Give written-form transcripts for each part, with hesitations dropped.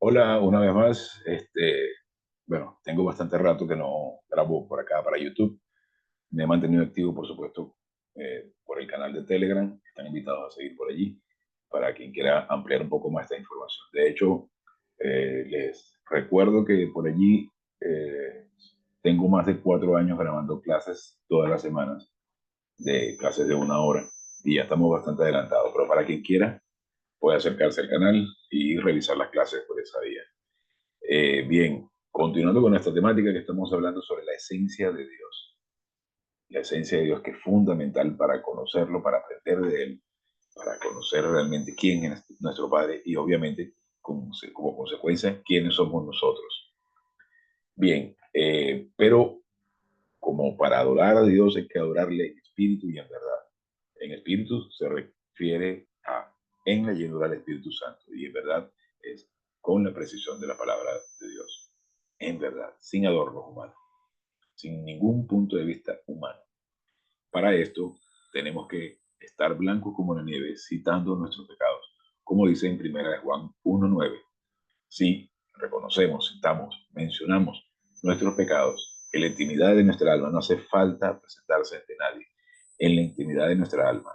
Hola, una vez más. Bueno, tengo bastante rato que no grabo por acá para YouTube. Me he mantenido activo, por supuesto, por el canal de Telegram. Están invitados a seguir por allí para quien quiera ampliar un poco más esta información. De hecho, les recuerdo que por allí tengo más de 4 años grabando clases todas las semanas, de clases de 1 hora, y ya estamos bastante adelantados. Pero para quien quiera, puede acercarse al canal y revisar las clases por esa vía. Bien, continuando con esta temática que estamos hablando sobre la esencia de Dios. La esencia de Dios, que es fundamental para conocerlo, para aprender de Él, para conocer realmente quién es nuestro Padre y obviamente como consecuencia quiénes somos nosotros. Bien, pero como para adorar a Dios hay que adorarle en espíritu y en verdad. En espíritu se refiere a en la llenura del Espíritu Santo y en verdad es con la precisión de la palabra de Dios. En verdad, sin adornos humanos, sin ningún punto de vista humano. Para esto tenemos que estar blancos como la nieve, citando nuestros pecados, como dice en 1 Juan 1:9. Si reconocemos, citamos, mencionamos nuestros pecados, en la intimidad de nuestra alma, no hace falta presentarse ante nadie. En la intimidad de nuestra alma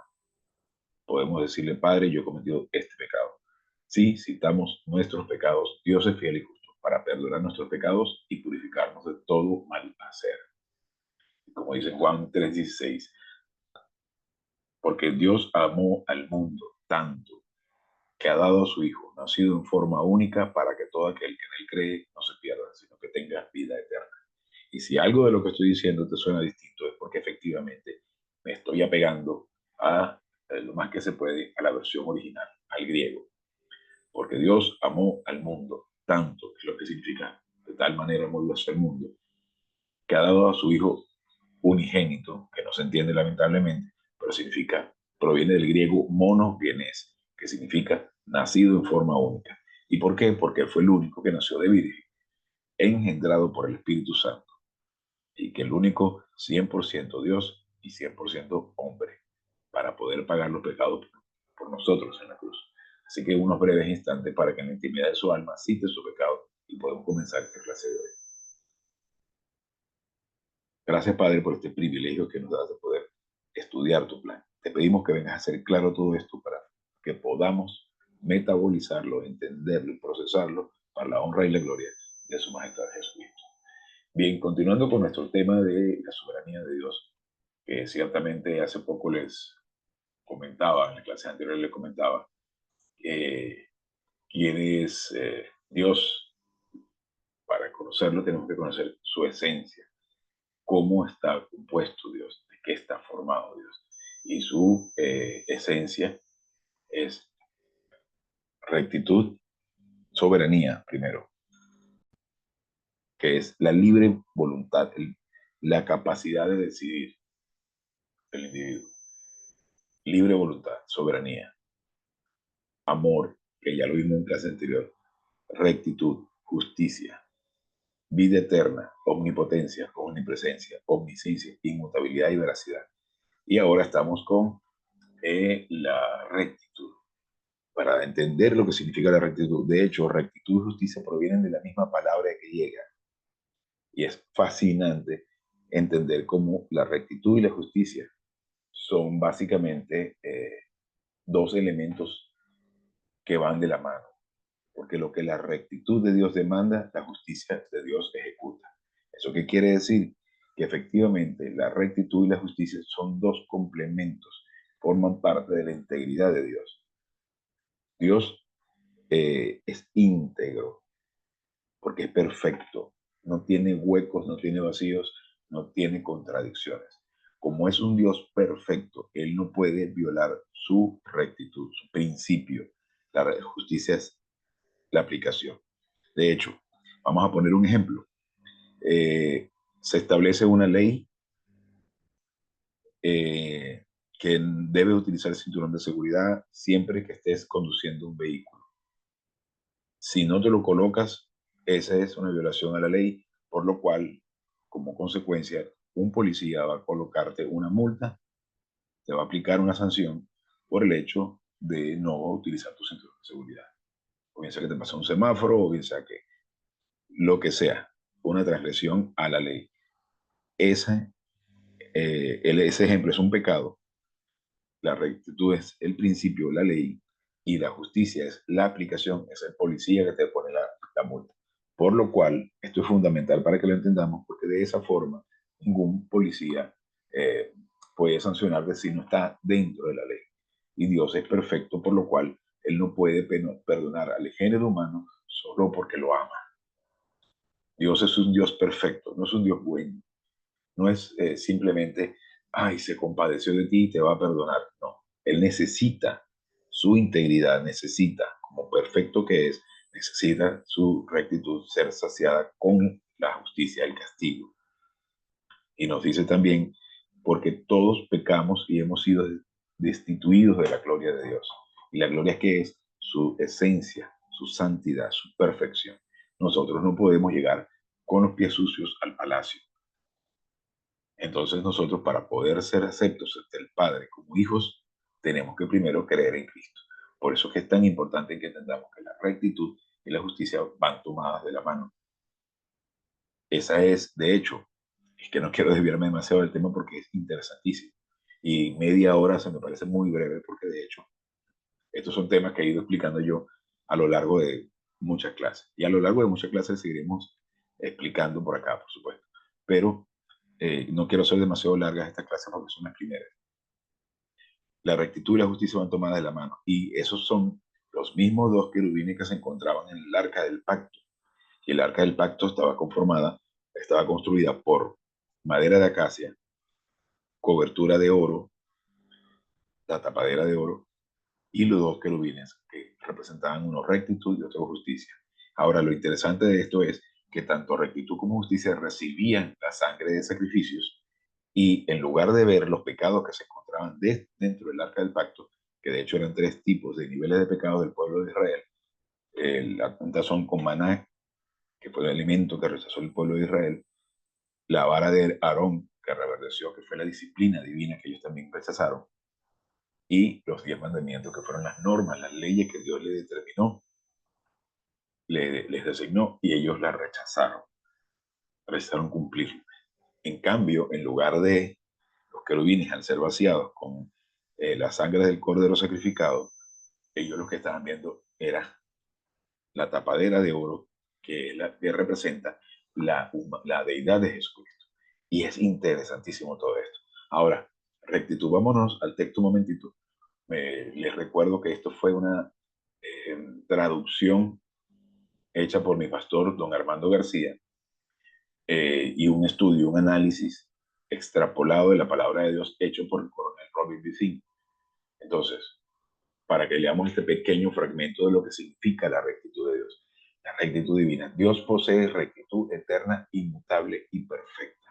podemos decirle: Padre, yo he cometido este pecado. Si citamos nuestros pecados, Dios es fiel y justo para perdonar nuestros pecados y purificarnos de todo mal hacer. Como dice Juan 3:16, porque Dios amó al mundo tanto que ha dado a su Hijo, nacido en forma única, para que todo aquel que en él cree no se pierda, sino que tenga vida eterna. Y si algo de lo que estoy diciendo te suena distinto, es porque efectivamente me estoy apegando a lo más que se puede a la versión original, al griego. Porque Dios amó al mundo tanto, que es lo que significa: de tal manera amó Dios al mundo, que ha dado a su Hijo unigénito, que no se entiende lamentablemente, pero significa, proviene del griego monogenes, que significa nacido en forma única. ¿Y por qué? Porque fue el único que nació de virgen, engendrado por el Espíritu Santo, y que el único 100% Dios y 100% hombre, para poder pagar los pecados por nosotros en la cruz. Así que unos breves instantes para que en la intimidad de su alma cite su pecado y podemos comenzar esta clase de hoy. Gracias, Padre, por este privilegio que nos das de poder estudiar tu plan. Te pedimos que vengas a hacer claro todo esto para que podamos metabolizarlo, entenderlo y procesarlo para la honra y la gloria de su majestad Jesucristo. Bien, continuando con nuestro tema de la soberanía de Dios, que ciertamente hace poco les comentaba, en la clase anterior les comentaba, quién es Dios. Para conocerlo tenemos que conocer su esencia, cómo está compuesto Dios, de qué está formado Dios. Y su esencia es rectitud, soberanía, primero, que es la libre voluntad, la capacidad de decidir del individuo. Libre voluntad, soberanía, amor, que ya lo vimos en clase anterior, rectitud, justicia, vida eterna, omnipotencia, omnipresencia, omnisciencia, inmutabilidad y veracidad. Y ahora estamos con la rectitud. Para entender lo que significa la rectitud. De hecho, rectitud y justicia provienen de la misma palabra griega. Y es fascinante entender cómo la rectitud y la justicia son básicamente dos elementos que van de la mano. Porque lo que la rectitud de Dios demanda, la justicia de Dios ejecuta. ¿Eso qué quiere decir? Que efectivamente la rectitud y la justicia son dos complementos, forman parte de la integridad de Dios. Dios es íntegro, porque es perfecto, no tiene huecos, no tiene vacíos, no tiene contradicciones. Como es un Dios perfecto, Él no puede violar su rectitud, su principio. La justicia es la aplicación. De hecho, vamos a poner un ejemplo. Se establece una ley que debe utilizar el cinturón de seguridad siempre que estés conduciendo un vehículo. Si no te lo colocas, esa es una violación a la ley, por lo cual, como consecuencia, un policía va a colocarte una multa, te va a aplicar una sanción por el hecho de no utilizar tu cinturón de seguridad. o bien sea que te pasó un semáforo, o bien sea que lo que sea, una transgresión a la ley. Esa, ese ejemplo es un pecado, la rectitud es el principio, la ley, y la justicia es la aplicación, es el policía que te pone la multa. Por lo cual, esto es fundamental para que lo entendamos, porque de esa forma ningún policía eh, puede sancionarte si no está dentro de la ley. Y Dios es perfecto, por lo cual Él no puede perdonar al género humano solo porque lo ama. Dios es un Dios perfecto, no es un Dios bueno. No es simplemente, ay, se compadeció de ti y te va a perdonar. No, Él necesita su integridad, necesita, como perfecto que es, necesita su rectitud ser saciada con la justicia, el castigo. Y nos dice también, porque todos pecamos y hemos sido destituidos de la gloria de Dios. Y la gloria que es su esencia, su santidad, su perfección. Nosotros no podemos llegar con los pies sucios al palacio. Entonces nosotros para poder ser aceptos ante el Padre como hijos, tenemos que primero creer en Cristo. Por eso es que es tan importante que entendamos que la rectitud y la justicia van tomadas de la mano. Esa es, de hecho, es que no quiero desviarme demasiado del tema porque es interesantísimo. Y media hora se me parece muy breve porque de hecho, estos son temas que he ido explicando yo a lo largo de muchas clases. Y a lo largo de muchas clases seguiremos explicando por acá, por supuesto. Pero no quiero hacer demasiado largas estas clases porque son las primeras. La rectitud y la justicia van tomadas de la mano. Y esos son los mismos dos querubines que se encontraban en el arca del pacto. Y el arca del pacto estaba construida por madera de acacia, cobertura de oro, la tapadera de oro, y los dos querubines que representaban uno rectitud y otro justicia. Ahora, lo interesante de esto es que tanto rectitud como justicia recibían la sangre de sacrificios y en lugar de ver los pecados que se encontraban dentro del arca del pacto, que de hecho eran tres tipos de niveles de pecado del pueblo de Israel, la tentación con maná, que fue el alimento que rechazó el pueblo de Israel, la vara de Aarón, que reverdeció, que fue la disciplina divina que ellos también rechazaron, y los 10 mandamientos, que fueron las normas, las leyes que Dios les determinó, les designó, y ellos las rechazaron cumplir. En cambio, en lugar de los querubines al ser vaciados con la sangre del cordero sacrificado, ellos lo que estaban viendo era la tapadera de oro que, es la, que representa la deidad de Jesucristo. Y es interesantísimo todo esto. Ahora, rectitud, vámonos al texto un momentito. Les recuerdo que esto fue una traducción hecha por mi pastor, don Armando García, y un estudio, un análisis extrapolado de la palabra de Dios hecho por el coronel Robin B. Entonces, para que leamos este pequeño fragmento de lo que significa la rectitud de Dios, la rectitud divina. Dios posee rectitud eterna, inmutable y perfecta.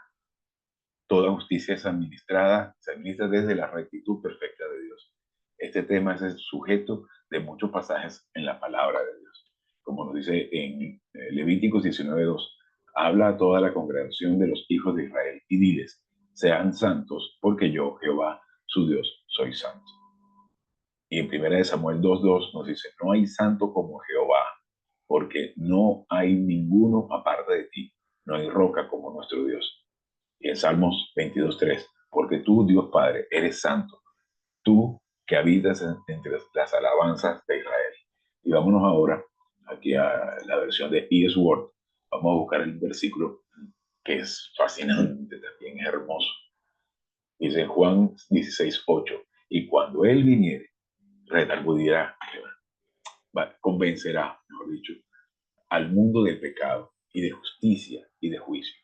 Toda justicia es administrada, se administra desde la rectitud perfecta de Dios. Este tema es el sujeto de muchos pasajes en la palabra de Dios. Como nos dice en Levíticos 19:2, habla a toda la congregación de los hijos de Israel y diles, sean santos, porque yo, Jehová, su Dios, soy santo. Y en 1 Samuel 2:2 nos dice, no hay santo como Jehová, porque no hay ninguno aparte de ti, no hay roca como nuestro Dios. Y en Salmos 22:3, porque tú, Dios Padre, eres santo, tú que habitas entre las alabanzas de Israel. Y vámonos ahora aquí a la versión de E.S. Word. Vamos a buscar el versículo que es fascinante, también es hermoso. Dice Juan 16:8, y cuando Él viniere, redarguirá, convencerá, mejor dicho, al mundo del pecado y de justicia y de juicio.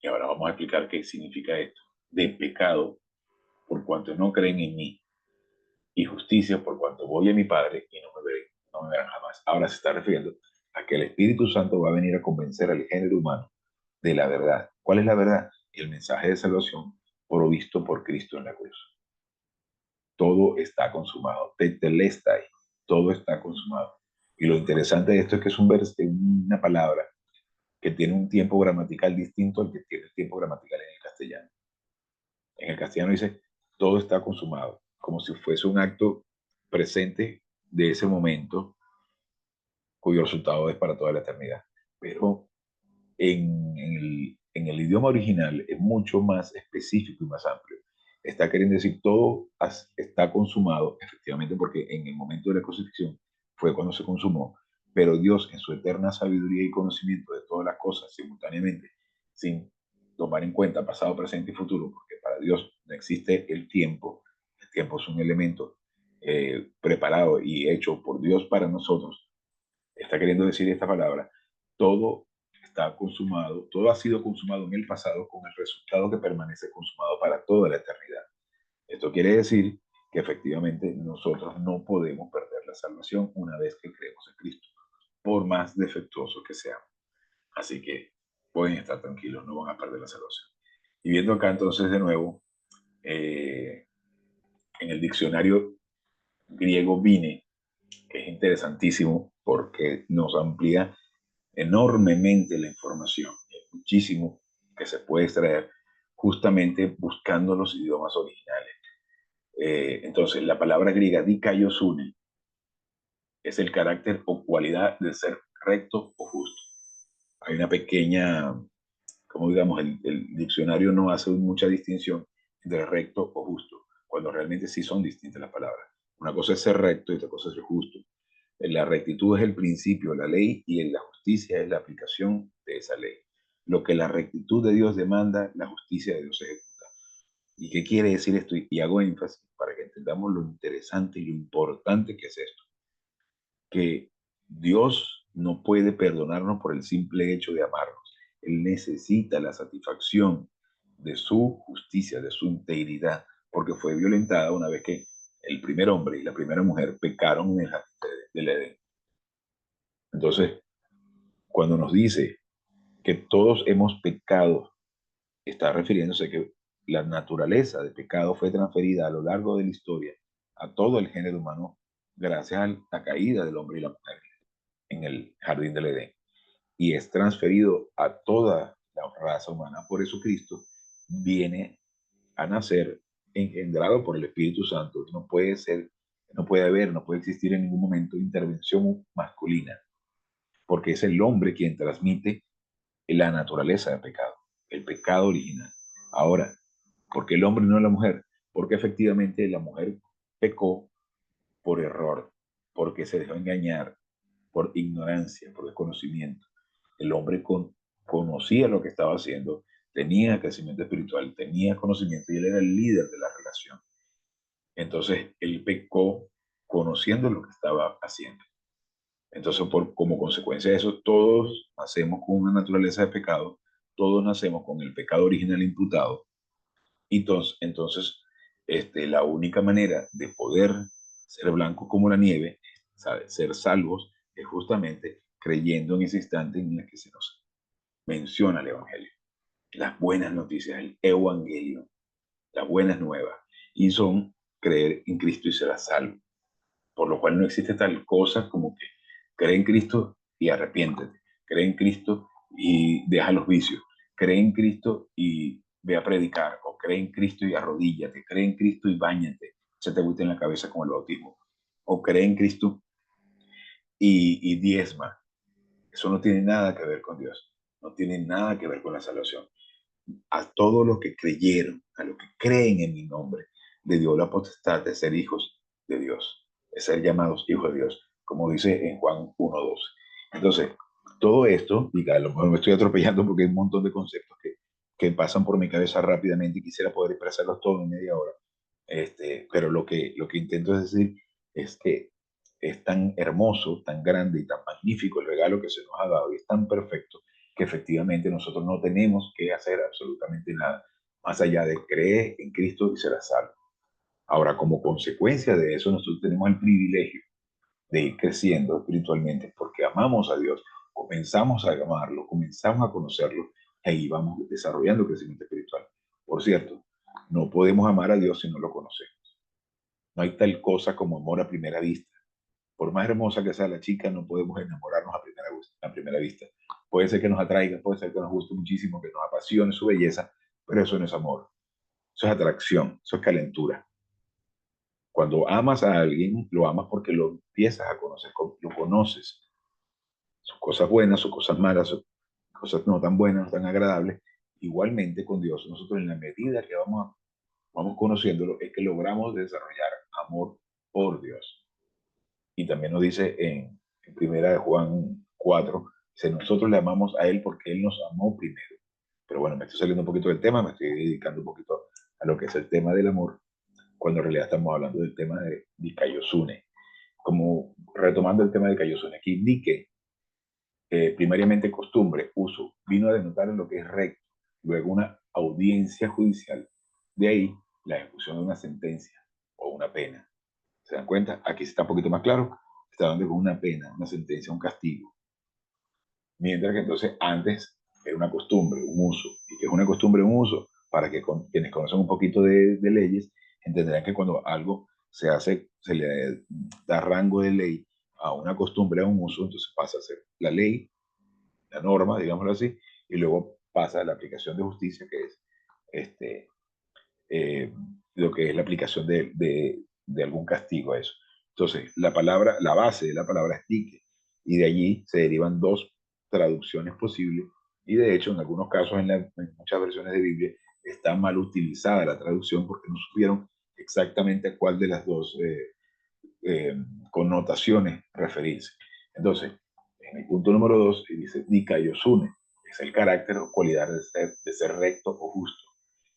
Y ahora vamos a explicar qué significa esto. De pecado, por cuanto no creen en mí, y justicia, por cuanto voy a mi Padre y no me verán jamás. Ahora se está refiriendo a que el Espíritu Santo va a venir a convencer al género humano de la verdad. ¿Cuál es la verdad? El mensaje de salvación provisto por Cristo en la cruz. Todo está consumado. Tetelestai, todo está consumado. Y lo interesante de esto es que es una palabra que tiene un tiempo gramatical distinto al que tiene el tiempo gramatical en el castellano. En el castellano dice, todo está consumado, como si fuese un acto presente de ese momento cuyo resultado es para toda la eternidad. Pero en el idioma original es mucho más específico y más amplio. Está queriendo decir todo está consumado, efectivamente, porque en el momento de la crucifixión fue cuando se consumó, pero Dios en su eterna sabiduría y conocimiento de todas las cosas simultáneamente, sin tomar en cuenta pasado, presente y futuro, porque para Dios no existe el tiempo es un elemento preparado y hecho por Dios para nosotros. Está queriendo decir esta palabra, todo está consumado, todo ha sido consumado en el pasado con el resultado que permanece consumado para toda la eternidad. Esto quiere decir que efectivamente nosotros no podemos perder la salvación una vez que creemos en Cristo, por más defectuosos que seamos. Así que pueden estar tranquilos, no van a perder la salvación. Y viendo acá entonces de nuevo, en el diccionario griego vine, que es interesantísimo porque nos amplía enormemente la información, muchísimo que se puede extraer justamente buscando los idiomas originales. Entonces, la palabra griega dikaiosune es el carácter o cualidad de ser recto o justo. Hay una pequeña, como digamos, el diccionario no hace mucha distinción entre recto o justo, cuando realmente sí son distintas las palabras. Una cosa es ser recto y otra cosa es ser justo. La rectitud es el principio de la ley y la justicia es la aplicación de esa ley. Lo que la rectitud de Dios demanda, la justicia de Dios ejecuta. ¿Y qué quiere decir esto? Y hago énfasis para que entendamos lo interesante y lo importante que es esto. Que Dios no puede perdonarnos por el simple hecho de amarnos. Él necesita la satisfacción de su justicia, de su integridad, porque fue violentada una vez que el primer hombre y la primera mujer pecaron en el jardín del Edén. Entonces, cuando nos dice que todos hemos pecado, está refiriéndose a que la naturaleza de pecado fue transferida a lo largo de la historia a todo el género humano gracias a la caída del hombre y la mujer en el jardín del Edén. Y es transferido a toda la raza humana. Por eso Cristo viene a nacer engendrado por el Espíritu Santo. No puede ser, no puede haber, no puede existir en ningún momento intervención masculina, porque es el hombre quien transmite la naturaleza del pecado, el pecado original. Ahora, ¿por qué el hombre y no la mujer? Porque efectivamente la mujer pecó por error, porque se dejó engañar, por ignorancia, por desconocimiento. El hombre conocía lo que estaba haciendo, tenía crecimiento espiritual, tenía conocimiento y él era el líder de la relación. Entonces, él pecó conociendo lo que estaba haciendo. Entonces, como consecuencia de eso, todos nacemos con una naturaleza de pecado, todos nacemos con el pecado original imputado. Y entonces la única manera de poder ser blancos como la nieve, ¿sabe? Ser salvos, es justamente creyendo en ese instante en el que se nos menciona el Evangelio. Las buenas noticias, el Evangelio, las buenas nuevas. Y son creer en Cristo y ser salvo, por lo cual no existe tal cosa como que cree en Cristo y arrepiéntete, cree en Cristo y deja los vicios, cree en Cristo y ve a predicar, o cree en Cristo y arrodíllate, cree en Cristo y báñate, se te agüita en la cabeza con el bautismo, o cree en Cristo y diezma. Eso no tiene nada que ver con Dios, no tiene nada que ver con la salvación. A todos los que creyeron, a los que creen en mi nombre, le dio la potestad de ser hijos de Dios, de ser llamados hijos de Dios, como dice en Juan 1:12. Entonces, todo esto, y a lo mejor me estoy atropellando porque hay un montón de conceptos que pasan por mi cabeza rápidamente y quisiera poder expresarlos todos en media hora. Pero lo que intento es decir es que es tan hermoso, tan grande y tan magnífico el regalo que se nos ha dado y es tan perfecto que efectivamente nosotros no tenemos que hacer absolutamente nada más allá de creer en Cristo y ser salvo. Ahora, como consecuencia de eso, nosotros tenemos el privilegio de ir creciendo espiritualmente porque amamos a Dios, comenzamos a amarlo, comenzamos a conocerlo y ahí vamos desarrollando crecimiento espiritual. Por cierto, no podemos amar a Dios si no lo conocemos. No hay tal cosa como amor a primera vista. Por más hermosa que sea la chica, no podemos enamorarnos a primera vista. Puede ser que nos atraiga, puede ser que nos guste muchísimo, que nos apasione su belleza, pero eso no es amor. Eso es atracción, eso es calentura. Cuando amas a alguien, lo amas porque lo empiezas a conocer, lo conoces, sus cosas buenas, sus cosas malas, sus cosas no tan buenas, no tan agradables. Igualmente con Dios, nosotros en la medida que vamos conociéndolo, es que logramos desarrollar amor por Dios. Y también nos dice en primera de Juan 4, dice, nosotros le amamos a Él porque Él nos amó primero. Pero bueno, me estoy saliendo un poquito del tema, me estoy dedicando un poquito a lo que es el tema del amor, cuando en realidad estamos hablando del tema de Dikaiosune. Como retomando el tema de Dikaiosune, aquí Dike, primariamente costumbre, uso, vino a denotar lo que es recto, luego una audiencia judicial, de ahí la ejecución de una sentencia o una pena. ¿Se dan cuenta? Aquí está un poquito más claro, está hablando con una pena, una sentencia, un castigo. Mientras que entonces antes era una costumbre, un uso, y que es una costumbre, un uso, para que quienes conocen un poquito de leyes entenderán que cuando algo se hace, se le da rango de ley a una costumbre, a un uso, entonces pasa a ser la ley, la norma, digámoslo así, y luego pasa a la aplicación de justicia, que es este, eh, lo que es la aplicación de algún castigo a eso. Entonces, la palabra, la base de la palabra es tique, y de allí se derivan dos traducciones posibles, y de hecho, en algunos casos, en muchas versiones de Biblia, está mal utilizada la traducción porque no supieron exactamente a cuál de las dos eh, connotaciones referirse. Entonces, en el punto número 2, dice Dikaiosune, es el carácter o cualidad de ser recto o justo.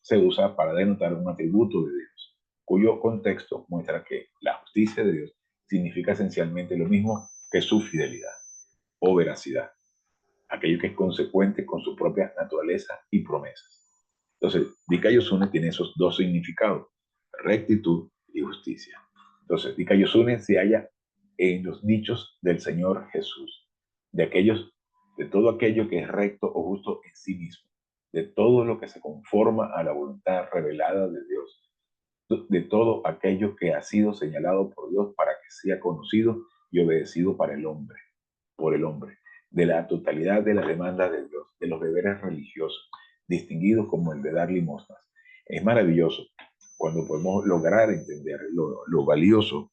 Se usa para denotar un atributo de Dios, cuyo contexto muestra que la justicia de Dios significa esencialmente lo mismo que su fidelidad o veracidad, aquello que es consecuente con su propia naturaleza y promesas. Entonces, Dikaiosune tiene esos dos significados, rectitud y justicia. Entonces, Dikaiosune se halla en los dichos del Señor Jesús, de aquellos, de todo aquello que es recto o justo en sí mismo, de todo lo que se conforma a la voluntad revelada de Dios, de todo aquello que ha sido señalado por Dios para que sea conocido y obedecido para el hombre, por el hombre, de la totalidad de la demanda de Dios, de los deberes religiosos, distinguidos como el de dar limosnas. Es maravilloso cuando podemos lograr entender lo valioso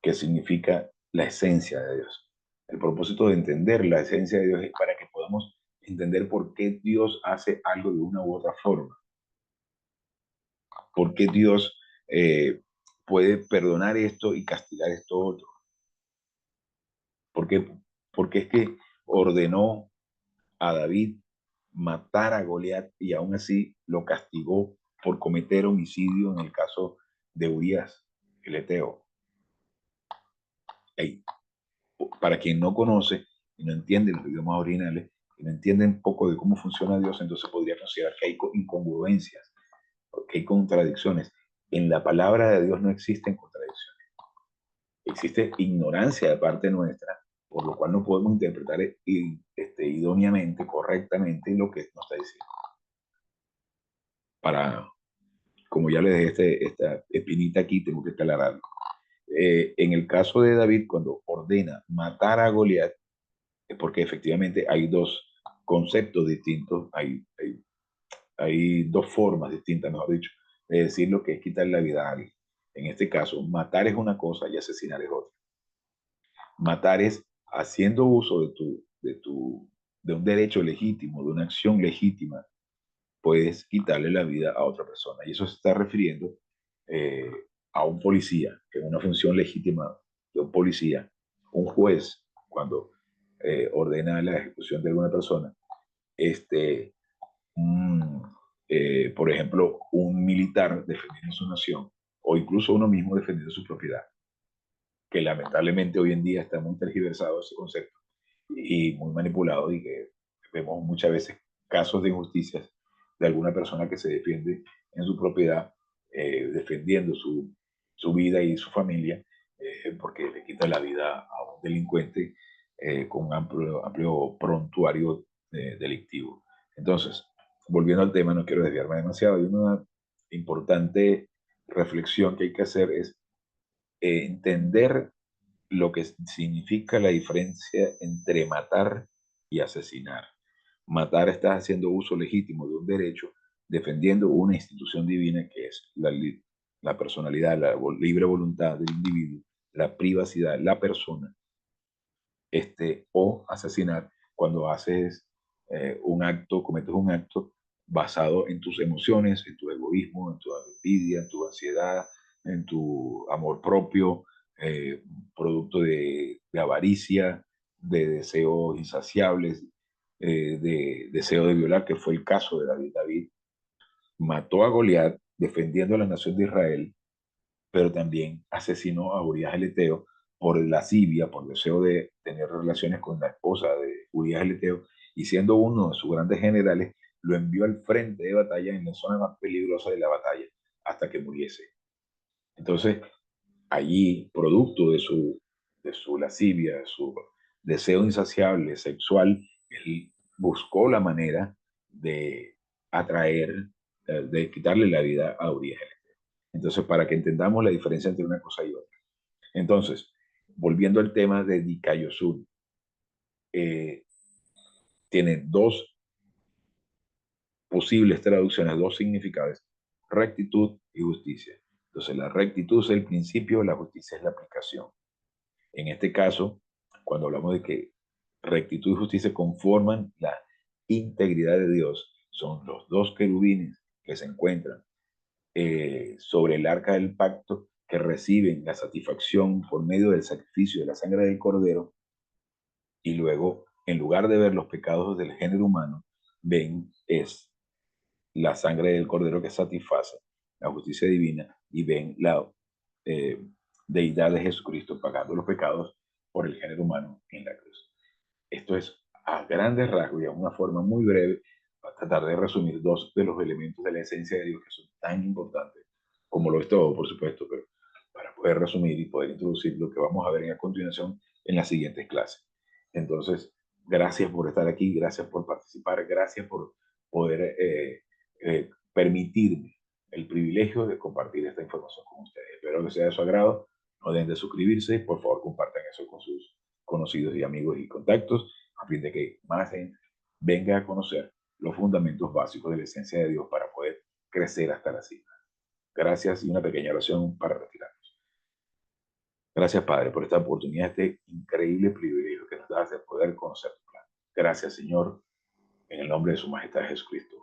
que significa la esencia de Dios. El propósito de entender la esencia de Dios es para que podamos entender por qué Dios hace algo de una u otra forma, por qué Dios puede perdonar esto y castigar esto otro, porque, porque es que ordenó a David matar a Goliat y aún así lo castigó por cometer homicidio en el caso de Urias, el Eteo. Hey, para quien no conoce y no entiende los idiomas originales y no entiende un poco de cómo funciona Dios, entonces podría considerar que hay incongruencias, que hay contradicciones. En la palabra de Dios no existen contradicciones. Existe ignorancia de parte nuestra, por lo cual no podemos interpretar idóneamente, correctamente lo que nos está diciendo. Para, como ya le dejé esta espinita aquí, tengo que aclararlo. En el caso de David, cuando ordena matar a Goliat, es porque efectivamente hay dos conceptos distintos, hay dos formas distintas, mejor dicho, de decir lo que es quitar la vida a alguien. En este caso, matar es una cosa y asesinar es otra. Matar es haciendo uso de un derecho legítimo, de una acción legítima, puedes quitarle la vida a otra persona. Y eso se está refiriendo eh, a un policía, que es una función legítima de un policía, un juez, cuando ordena la ejecución de alguna persona, este, un, por ejemplo, un militar defendiendo su nación, o incluso uno mismo defendiendo su propiedad, que lamentablemente hoy en día está muy tergiversado ese concepto y muy manipulado, y que vemos muchas veces casos de injusticias de alguna persona que se defiende en su propiedad, defendiendo su vida y su familia, porque le quita la vida a un delincuente con un amplio prontuario delictivo. Entonces, volviendo al tema, no quiero desviarme demasiado, y una importante reflexión que hay que hacer es entender lo que significa la diferencia entre matar y asesinar. Matar, estás haciendo uso legítimo de un derecho, defendiendo una institución divina que es la personalidad, la libre voluntad del individuo, la privacidad, la persona, o asesinar cuando haces un acto, cometes un acto basado en tus emociones, en tu egoísmo, en tu envidia, en tu ansiedad, en tu amor propio, producto de avaricia, de deseos insaciables, de deseo de violar, que fue el caso de David. David mató a Goliat defendiendo a la nación de Israel, pero también asesinó a Urías el Eteo por lascivia, por deseo de tener relaciones con la esposa de Urías el Eteo, y siendo uno de sus grandes generales, lo envió al frente de batalla en la zona más peligrosa de la batalla hasta que muriese. Entonces, allí, producto de su lascivia, de su deseo insaciable sexual, él buscó la manera de atraer, de quitarle la vida a Urias. Entonces, para que entendamos la diferencia entre una cosa y otra. Entonces, volviendo al tema de Dikayosun, eh, tiene dos posibles traducciones, dos significados: rectitud y justicia. Entonces, la rectitud es el principio, la justicia es la aplicación. En este caso, cuando hablamos de que rectitud y justicia conforman la integridad de Dios, son los dos querubines que se encuentran sobre el arca del pacto, que reciben la satisfacción por medio del sacrificio de la sangre del cordero, y luego, en lugar de ver los pecados del género humano, ven es la sangre del cordero que satisface la justicia divina, y ven la eh, deidad de Jesucristo pagando los pecados por el género humano en la cruz. Esto es a grandes rasgos y a una forma muy breve para tratar de resumir dos de los elementos de la esencia de Dios que son tan importantes, como lo es todo, por supuesto, pero para poder resumir y poder introducir lo que vamos a ver a continuación en las siguientes clases. Entonces, gracias por estar aquí, gracias por participar, gracias por poder permitirme el privilegio de compartir esta información con ustedes. Espero que sea de su agrado. No dejen de suscribirse y por favor compartan eso con sus conocidos y amigos y contactos, a fin de que más gente venga a conocer los fundamentos básicos de la esencia de Dios para poder crecer hasta la cima. Gracias y una pequeña oración para retirarnos. Gracias, Padre, por esta oportunidad, este increíble privilegio que nos das de poder conocer tu plan. Gracias, Señor, en el nombre de su Majestad Jesucristo.